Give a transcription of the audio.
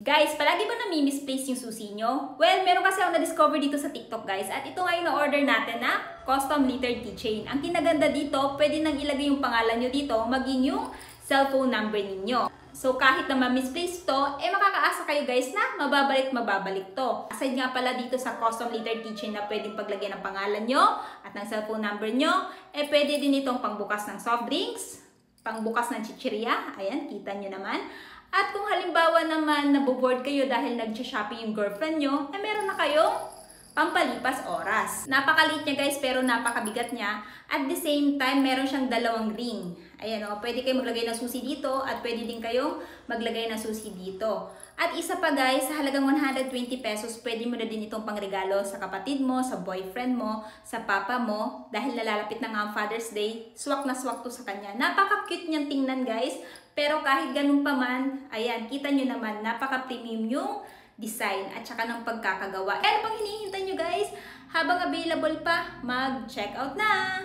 Guys, palagi ba nami-misplace yung susi nyo? Well, meron kasi ako na-discover dito sa TikTok, guys. At ito nga yung na-order natin na custom littered keychain. Ang kinaganda dito, pwede nang ilagay yung pangalan nyo dito, maging yung cellphone number ninyo. So, kahit na ma-misplace to, makakaasa kayo guys na mababalik to. Aside nga pala dito sa custom littered keychain na pwedeng paglagyan ng pangalan nyo at ng cellphone number nyo, pwede din itong pangbukas ng soft drinks, pangbukas ng chichirya. Ayan, kita nyo naman. At kung halimbawa naman naboboard kayo dahil nag-shopping yung girlfriend nyo, meron na kayong pampalipas oras. Napakaliit niya guys, pero napakabigat niya. At the same time, meron siyang dalawang ring. Ayan o, pwede kayo maglagay ng susi dito at pwede din kayong maglagay ng susi dito. At isa pa guys, sa halagang 120 pesos, pwede mo na din itong pangregalo sa kapatid mo, sa boyfriend mo, sa papa mo. Dahil nalalapit na nga ang Father's Day, swak na swak to sa kanya. Napaka-cute niyang tingnan guys. Pero kahit ganun pa man, ayan, kita nyo naman, napaka-premium yung design at saka ng pagkakagawa. Ano pang hinihintay nyo guys? Habang available pa, mag-check out na!